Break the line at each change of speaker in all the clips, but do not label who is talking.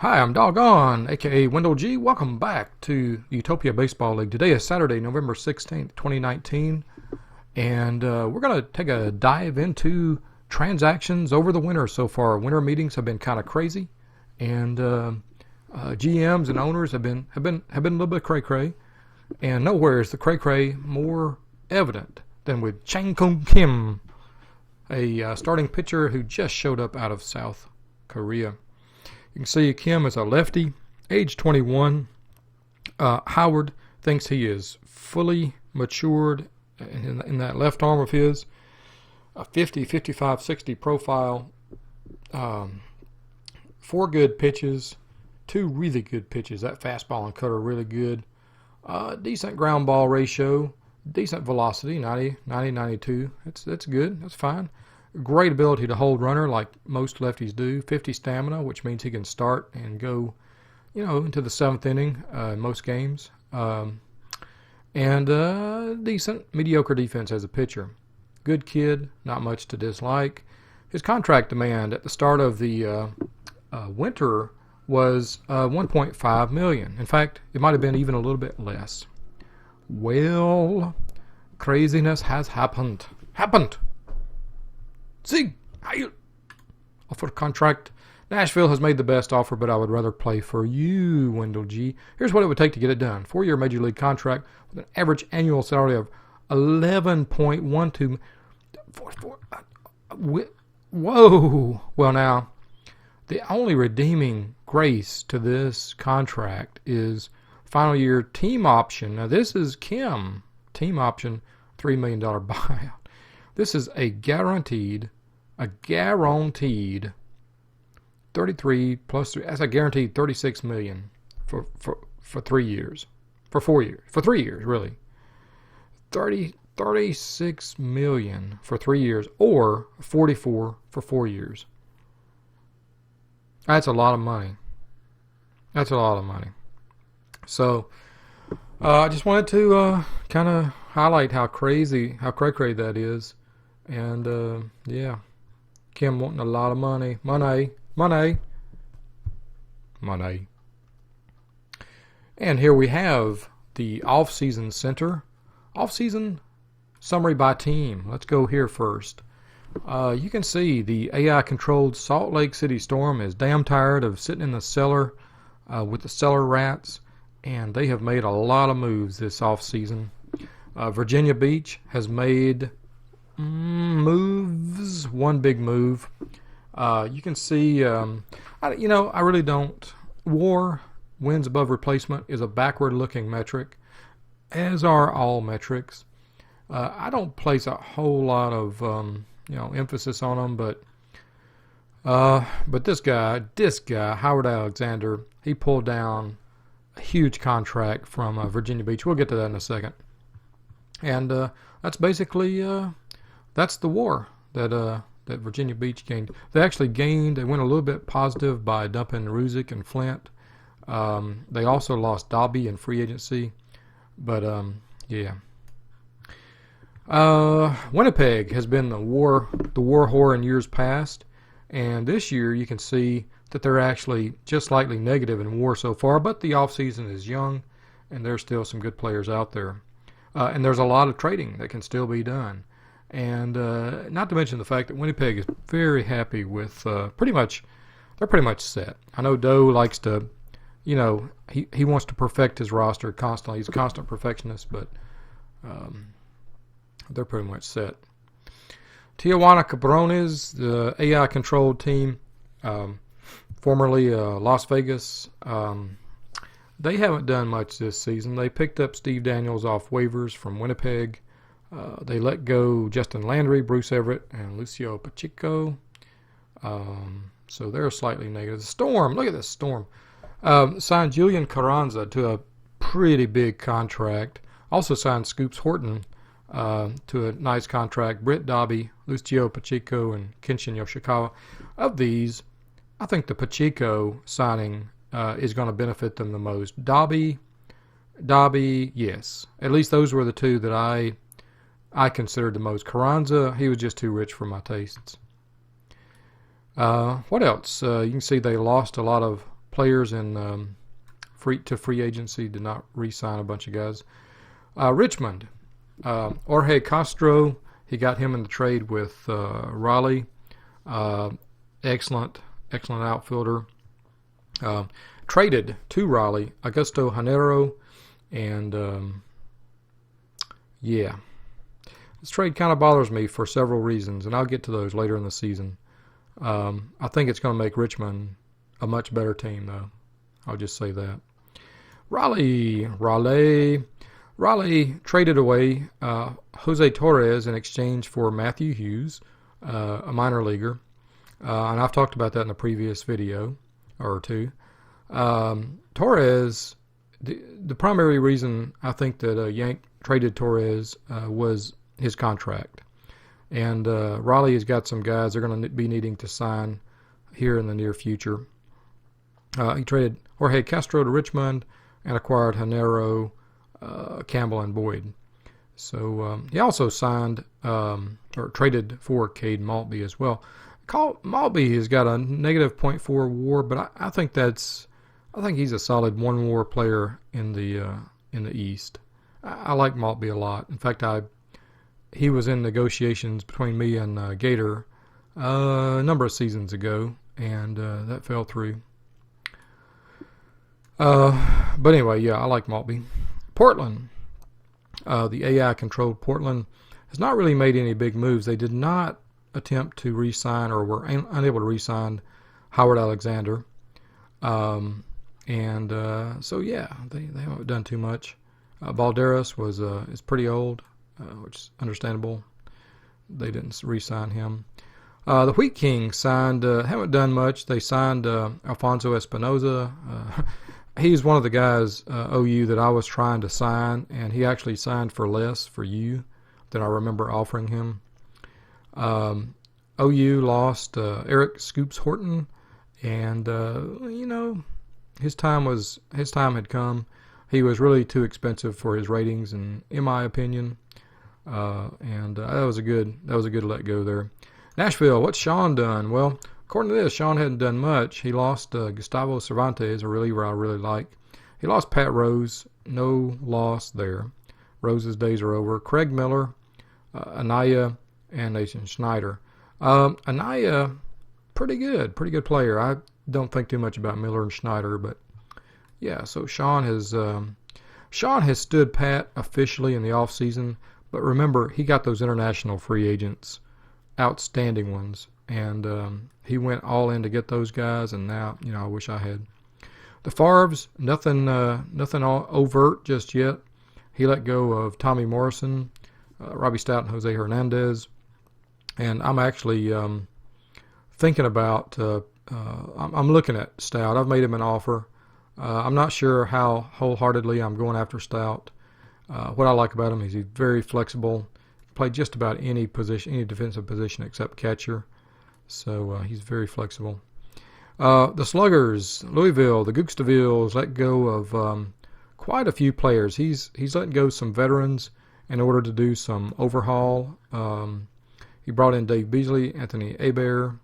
Hi, I'm Doggone, aka Wendell G. Welcome back to Utopia Baseball League. Today is Saturday, November 16th, 2019, and we're going to take a dive into transactions over the winter so far. Winter meetings have been kind of crazy, and GMs and owners have been a little bit cray-cray, and nowhere is the cray-cray more evident than with Chang Kung Kim, a starting pitcher who just showed up out of South Korea. You can see Kim is a lefty, age 21. Howard thinks he is fully matured in that left arm of his. A 50, 55, 60 profile. 4 good pitches. 2 really good pitches. That fastball and cutter are really good. Decent ground ball ratio. Decent velocity, 90, 92. That's good. That's fine. Great ability to hold runner like most lefties do. 50 stamina, which means he can start and go, into the 7th inning in most games. And decent, mediocre defense as a pitcher. Good kid, not much to dislike. His contract demand at the start of the winter was $1.5 million. In fact, it might have been even a little bit less. Well, craziness has happened. See, offer contract. Nashville has made the best offer, but I would rather play for you, Wendell G. Here's what it would take to get it done. 4-year Major League contract with an average annual salary of $11.12. Whoa. Well, now, the only redeeming grace to this contract is final year team option. Now, this is Kim. Team option, $3 million buyout. This is a guaranteed 33 plus 3. That's a guaranteed $36 million for 3 years, for 4 years, for 3 years really. $36 million for 3 years, or 44 for 4 years. That's a lot of money. So I just wanted to kind of highlight how cray that is. And yeah, Kim wanting a lot of money. And here we have the off-season center. Off-season summary by team. Let's go here first. You can see the AI-controlled Salt Lake City Storm is damn tired of sitting in the cellar with the cellar rats, and they have made a lot of moves this off-season. Virginia Beach has made moves. One big move. You can see, I really don't. WAR, wins above replacement, is a backward-looking metric, as are all metrics. I don't place a whole lot of emphasis on them, but this guy, Howard Alexander, he pulled down a huge contract from Virginia Beach. We'll get to that in a second. And that's basically that's the WAR that Virginia Beach gained. They actually gained. They went a little bit positive by dumping Ruzick and Flint. They also lost Dobby in free agency, but yeah. Winnipeg has been the war whore in years past, and this year you can see that they're actually just slightly negative in WAR so far. But the offseason is young, and there's still some good players out there, and there's a lot of trading that can still be done. And not to mention the fact that Winnipeg is very happy with they're pretty much set. I know Doe likes to, he wants to perfect his roster constantly. He's a constant perfectionist, but they're pretty much set. Tijuana Cabrones, the AI-controlled team, formerly Las Vegas, they haven't done much this season. They picked up Steve Daniels off waivers from Winnipeg. They let go Justin Landry, Bruce Everett, and Lucio Pacheco. So they're slightly negative. The Storm, look at this Storm. Signed Julian Carranza to a pretty big contract. Also signed Scoops Horton to a nice contract. Britt Dobby, Lucio Pacheco, and Kenshin Yoshikawa. Of these, I think the Pacheco signing is going to benefit them the most. Dobby, yes. At least those were the two that I considered the most. Carranza, he was just too rich for my tastes. What else? You can see they lost a lot of players in free agency. Did not re-sign a bunch of guys. Richmond, Jorge Castro. He got him in the trade with Raleigh. Excellent outfielder. Traded to Raleigh, Augusto Hanero, and yeah. This trade kind of bothers me for several reasons, and I'll get to those later in the season. I think it's going to make Richmond a much better team, though. I'll just say that. Raleigh traded away Jose Torres in exchange for Matthew Hughes, a minor leaguer. And I've talked about that in a previous video or two. Torres, the primary reason I think that Yank traded Torres was his contract. And Raleigh has got some guys they're going to be needing to sign here in the near future. He traded Jorge Castro to Richmond and acquired Hanero, Campbell, and Boyd. So he also signed or traded for Cade Maltby as well. Maltby has got a negative .4 WAR, but I think he's a solid 1 WAR player in the East. I like Maltby a lot. In fact, he was in negotiations between me and Gator a number of seasons ago, and that fell through. But anyway, yeah, I like Maltby. Portland, the AI-controlled Portland, has not really made any big moves. They did not attempt to re-sign or were unable to re-sign Howard Alexander. So, yeah, they haven't done too much. Valderas is pretty old, which is understandable. They didn't re-sign him. The Wheat Kings haven't done much. They signed Alfonso Espinoza. He's one of the guys, OU, that I was trying to sign, and he actually signed for less for you than I remember offering him. OU lost Eric Scoops Horton, and his time had come. He was really too expensive for his ratings, and in my opinion, that was a good let go there. Nashville, what's Sean done? Well, according to this, Sean hadn't done much. He lost Gustavo Cervantes, a reliever I really like. He lost Pat Rose. No loss there. Rose's days are over. Craig Miller, Anaya, and Nathan Schneider. Anaya, pretty good player. I don't think too much about Miller and Schneider, but yeah. So Sean has stood pat officially in the off season, but remember he got those international free agents, outstanding ones. And he went all in to get those guys, and now, I wish I had. The Favres, nothing all overt just yet. He let go of Tommy Morrison, Robbie Stout, and Jose Hernandez. And I'm actually thinking about, I'm looking at Stout. I've made him an offer. I'm not sure how wholeheartedly I'm going after Stout. What I like about him is he's very flexible. Played just about any position, any defensive position except catcher. So he's very flexible. The Sluggers, Louisville, the Gookstavilles let go of quite a few players. He's letting go some veterans in order to do some overhaul. He brought in Dave Beasley, Anthony Hebert.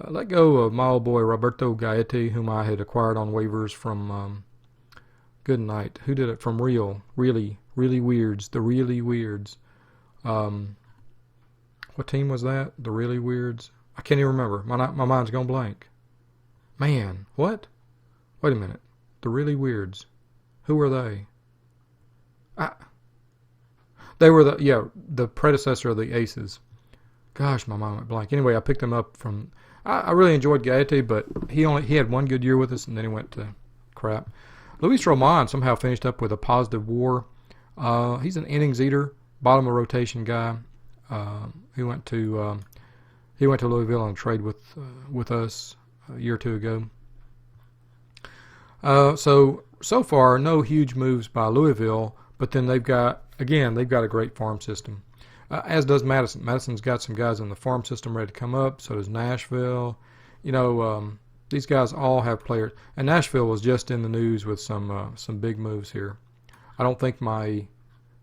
Let go of my old boy Roberto Gaetti, whom I had acquired on waivers from Good Night. Who did it? From Really Weirds. The Really Weirds. What team was that? The Really Weirds? I can't even remember. My mind's gone blank. Man, what? Wait a minute. The Really Weirds. Who were they? They were the predecessor of the Aces. Gosh, my mind went blank. Anyway, I picked them up from. I really enjoyed Gaetti, but he had one good year with us, and then he went to crap. Luis Roman somehow finished up with a positive WAR. He's an innings eater, bottom of rotation guy. He went to Louisville on a trade with us a year or two ago. So far, no huge moves by Louisville, but then they've got a great farm system. As does Madison. Madison's got some guys in the farm system ready to come up. So does Nashville. These guys all have players. And Nashville was just in the news with some big moves here. I don't think my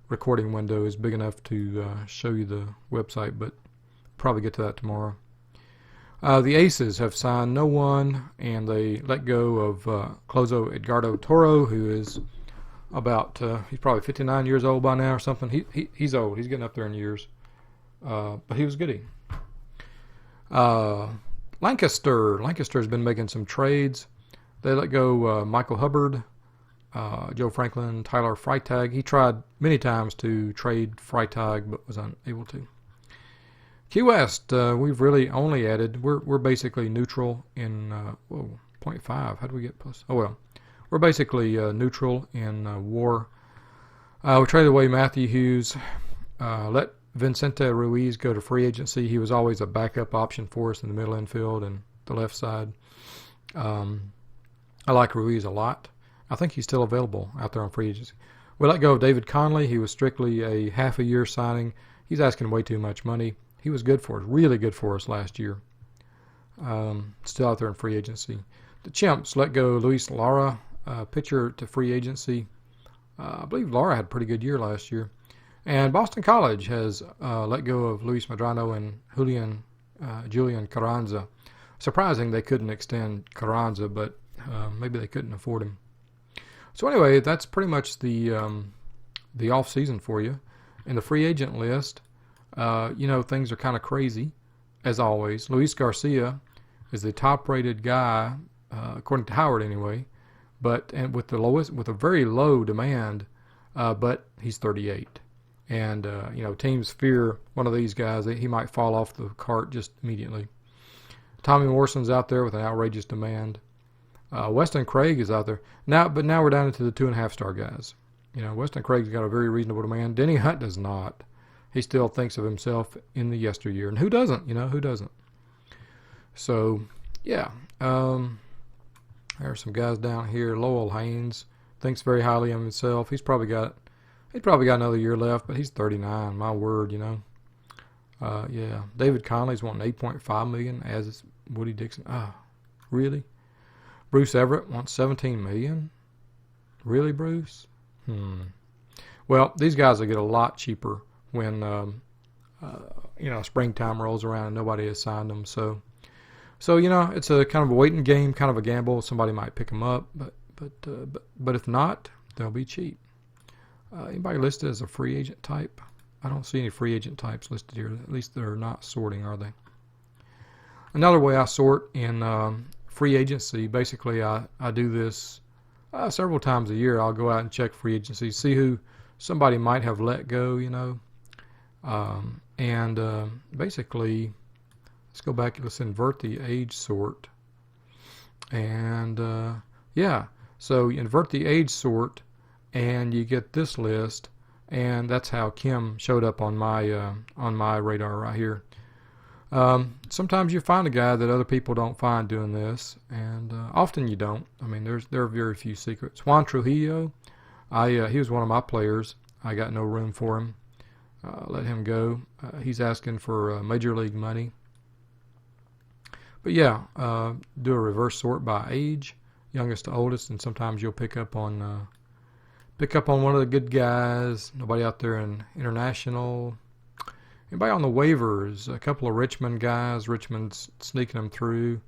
recording window is big enough to show you the website, but probably get to that tomorrow. The Aces have signed no one, and they let go of Closo Edgardo Toro, who is about he's probably 59 years old by now or something. He's old. He's getting up there in years, but he was goody. Lancaster's been making some trades. They let go Michael Hubbard, Joe Franklin, Tyler Freitag. He tried many times to trade Freitag, but was unable to. Key West, we've really only added. We're basically neutral in 0.5. How do we get plus? Oh well, we're basically neutral in WAR. We traded away Matthew Hughes. Let Vicente Ruiz go to free agency. He was always a backup option for us in the middle infield and the left side. I like Ruiz a lot. I think he's still available out there on free agency. We let go of David Conley. He was strictly a half-a-year signing. He's asking way too much money. He was good for us, really good for us last year. Still out there in free agency. The Chimps let go Luis Lara, pitcher to free agency. I believe Lara had a pretty good year last year. And Boston College has let go of Luis Medrano and Julian Carranza. Surprising they couldn't extend Carranza, but maybe they couldn't afford him. So anyway, that's pretty much the off season for you. In the free agent list, things are kind of crazy, as always. Luis Garcia is the top-rated guy, according to Howard anyway, and with a very low demand, but he's 38. And, teams fear one of these guys. He might fall off the cart just immediately. Tommy Morrison's out there with an outrageous demand. Weston Craig is out there. Now we're down into the 2.5-star guys. Weston Craig's got a very reasonable demand. Denny Hunt does not. He still thinks of himself in the yesteryear. And who doesn't? Who doesn't? So, yeah. There are some guys down here. Lowell Haynes thinks very highly of himself. He's probably got another year left, but he's 39. My word, yeah. David Conley's wanting $8.5 million, as is Woody Dixon. Really? Bruce Everett wants $17 million. Really, Bruce? Well, these guys will get a lot cheaper when springtime rolls around and nobody has signed them. So it's a kind of a waiting game, kind of a gamble. Somebody might pick them up, but if not, they'll be cheap. Anybody listed as a free agent type? I don't see any free agent types listed here. At least they're not sorting, are they? Another way I sort in free agency, basically I do this several times a year. I'll go out and check free agency, see who somebody might have let go, basically, let's go back and let's invert the age sort. And, so you invert the age sort, and you get this list, and that's how Kim showed up on my radar right here. Sometimes you find a guy that other people don't find doing this, and often you don't. I mean, there are very few secrets. Juan Trujillo, he was one of my players. I got no room for him. Let him go. He's asking for major league money. But yeah, do a reverse sort by age, youngest to oldest, and sometimes you'll pick up on one of the good guys. Nobody out there in international. Anybody on the waivers? A couple of Richmond guys. Richmond's sneaking them through.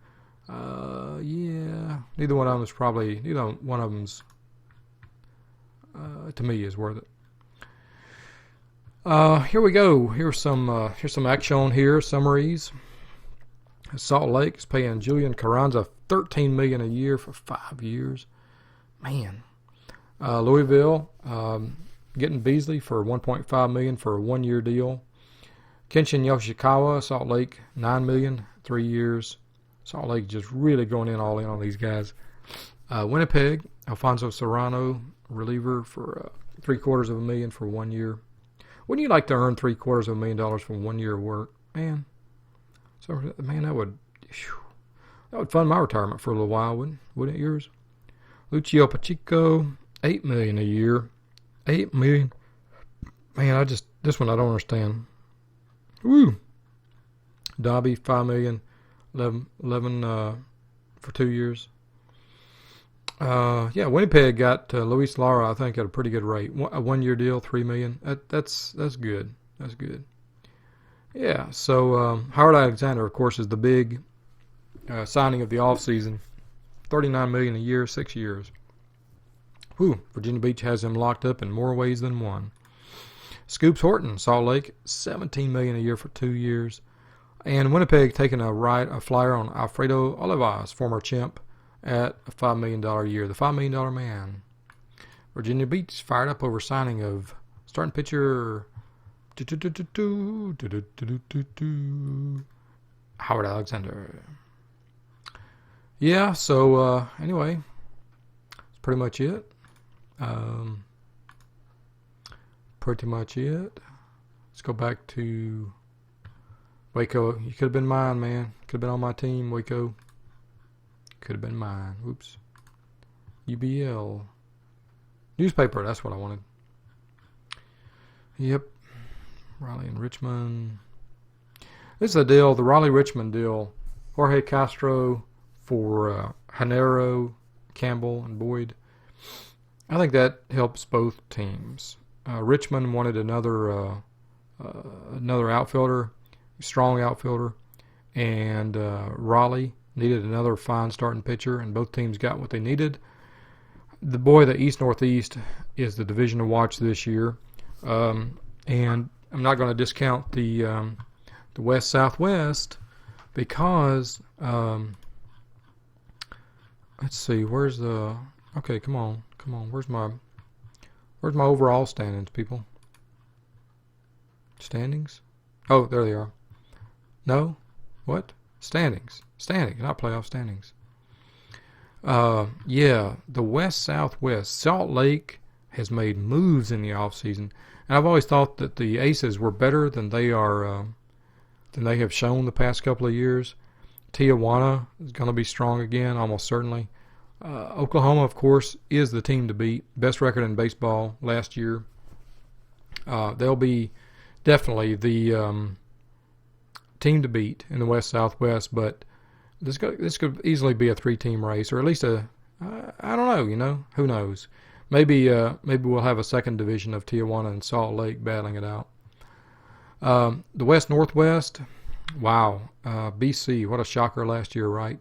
Neither one of them's to me is worth it. Here we go. Here's some action here. Summaries. Salt Lake is paying Julian Carranza $13 million a year for 5 years. Man. Louisville getting Beasley for $1.5 million for a 1-year deal. Kenshin Yoshikawa, Salt Lake, $9 million, 3 years. Salt Lake just really going all in on these guys. Winnipeg, Alfonso Serrano, reliever for $750,000 for 1 year. Wouldn't you like to earn $750,000 for 1 year of work, man? So, man, that would fund my retirement for a little while, wouldn't it? Yours? Lucio Pacheco, $8 million a year. $8 million. Man, this one I don't understand. Woo. Dobby, $5 million, 11 for 2 years. Winnipeg got Luis Lara, I think, at a pretty good rate. A 1 year deal, $3 million. That's good. That's good. Yeah. So Howard Alexander, of course, is the big signing of the offseason. $39 million a year, 6 years. Whew, Virginia Beach has him locked up in more ways than one. Scoops Horton, Salt Lake, $17 million a year for 2 years. And Winnipeg taking a flyer on Alfredo Olivas, former chimp, at a $5 million a year. The $5 million man. Virginia Beach fired up over signing of starting pitcher Howard Alexander. Yeah, so anyway, that's pretty much it. Let's go back to Waco. You could have been mine, man. Could have been on my team, Waco. Could have been mine. Oops. UBL. Newspaper, that's what I wanted. Yep. Raleigh and Richmond. This is a deal, the Raleigh-Richmond deal. Jorge Castro for Hanero, Campbell, and Boyd. I think that helps both teams. Richmond wanted another outfielder, strong outfielder, and Raleigh needed another fine starting pitcher, and both teams got what they needed. The East-Northeast is the division to watch this year, and I'm not going to discount the West-Southwest because let's see, where's the okay? Come on, where's my overall standings, people? Standings? Oh, there they are. No, what? Standings, not playoff standings. Yeah, the West-Southwest. Salt Lake has made moves in the offseason, and I've always thought that the Aces were better than they are, than they have shown the past couple of years. Tijuana is going to be strong again, almost certainly. Oklahoma, of course, is the team to beat. Best record in baseball last year. They'll be definitely the team to beat in the West-Southwest, but this could easily be a 3-team race, or at least I don't know, who knows. Maybe we'll have a second division of Tijuana and Salt Lake battling it out. The West-Northwest, wow. BC, what a shocker last year, right?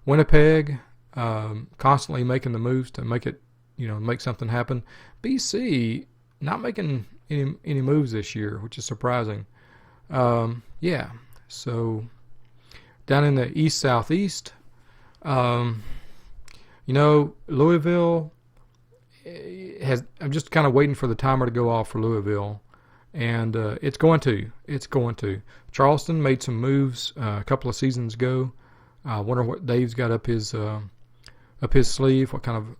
Winnipeg, constantly making the moves to make it, make something happen. BC not making any moves this year, which is surprising. Yeah, so down in the East-Southeast, Louisville I'm just kind of waiting for the timer to go off for Louisville, and it's going to. Charleston made some moves a couple of seasons ago. I wonder what Dave's got up his sleeve, what kind of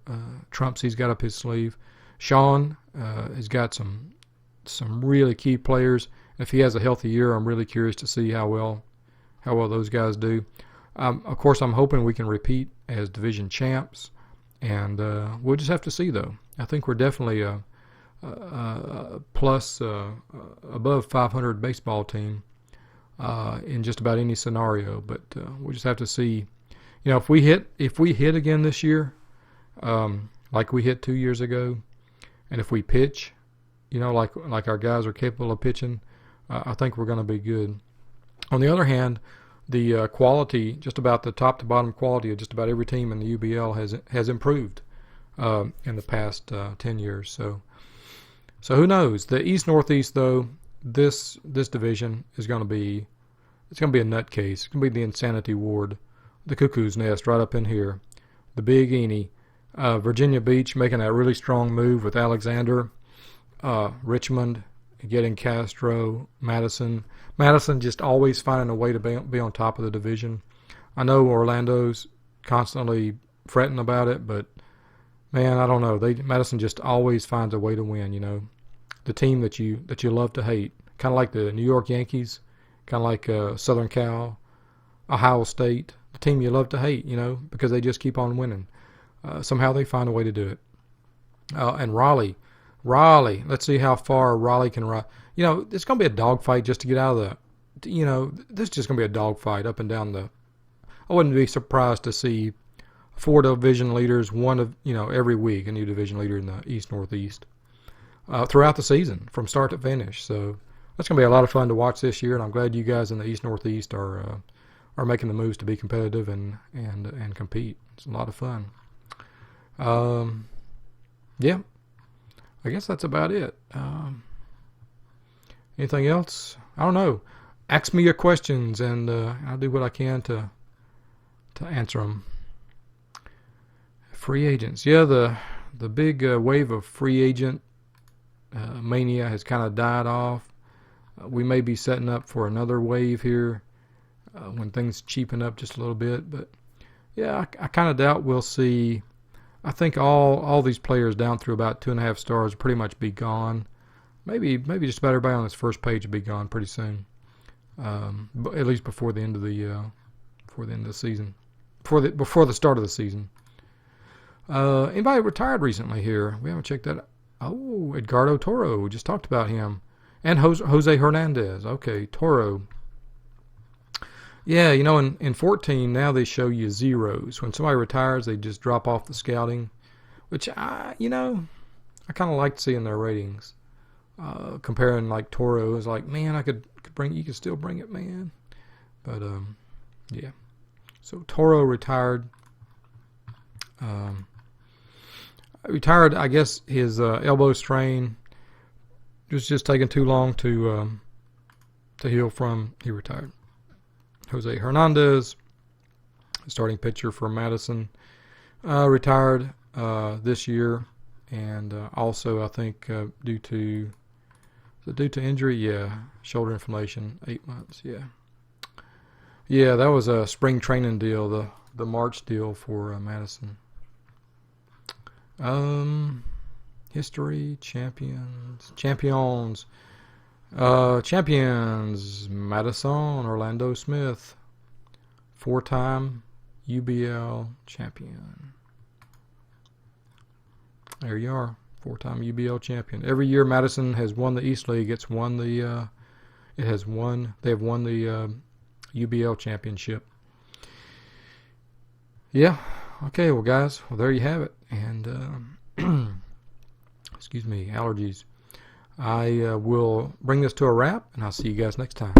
trumps he's got up his sleeve. Sean has got some really key players. If he has a healthy year, I'm really curious to see how well those guys do. Of course, I'm hoping we can repeat as division champs, and we'll just have to see, though. I think we're definitely a plus above 500 baseball team in just about any scenario, but we'll just have to see. If we hit again this year, like we hit 2 years ago, and if we pitch, like our guys are capable of pitching, I think we're going to be good. On the other hand, the quality, just about the top to bottom quality of just about every team in the UBL has improved in the past 10 years. So who knows? The East-Northeast, though, this division is going to be a nutcase. It's going to be the insanity ward, the cuckoo's nest right up in here, the Big Eenie. Virginia Beach making that really strong move with Alexander. Richmond getting Castro, Madison just always finding a way to be on top of the division. I know Orlando's constantly fretting about it, but man, I don't know. Madison just always finds a way to win. The team that you love to hate, kind of like the New York Yankees, kind of like Southern Cal, Ohio State, the team you love to hate, because they just keep on winning. Somehow they find a way to do it. And Raleigh, let's see how far Raleigh can run. It's going to be a dogfight just to get out of this is just going to be a dogfight up and down I wouldn't be surprised to see 4 division leaders, every week, a new division leader in the East-Northeast throughout the season from start to finish. So that's going to be a lot of fun to watch this year, and I'm glad you guys in the East-Northeast are are making the moves to be competitive and compete. It's a lot of fun. Yeah, I guess that's about it. Anything else? I don't know. Ask me your questions, and I'll do what I can to answer them. Free agents. Yeah, the big wave of free agent mania has kind of died off. We may be setting up for another wave here when things cheapen up just a little bit. But, yeah, I kind of doubt we'll see. I think all these players down through about 2.5 stars will pretty much be gone. Maybe just about everybody on this first page will be gone pretty soon. But at least before the end of the season, before the start of the season. Anybody retired recently here? We haven't checked that out. Oh, Edgardo Toro. We just talked about him. And Jose Hernandez. Okay, Toro. Yeah, in 14, now they show you zeros. When somebody retires, they just drop off the scouting, which I kind of liked seeing their ratings. Comparing like Toro, is like, man, you could still bring it, man. But yeah. So Toro retired. I guess his elbow strain was just taking too long to heal from. He retired. Jose Hernandez, starting pitcher for Madison, retired this year, and also I think due to injury, yeah, shoulder inflammation, 8 months, yeah, that was a spring training deal, the March deal for Madison. History, champions, Madison, Orlando Smith, 4-time UBL champion. There you are, 4-time UBL champion. Every year Madison has won the East League. They have won the UBL championship. Yeah. Okay, well, guys, there you have it. And excuse me, allergies. I will bring this to a wrap, and I'll see you guys next time.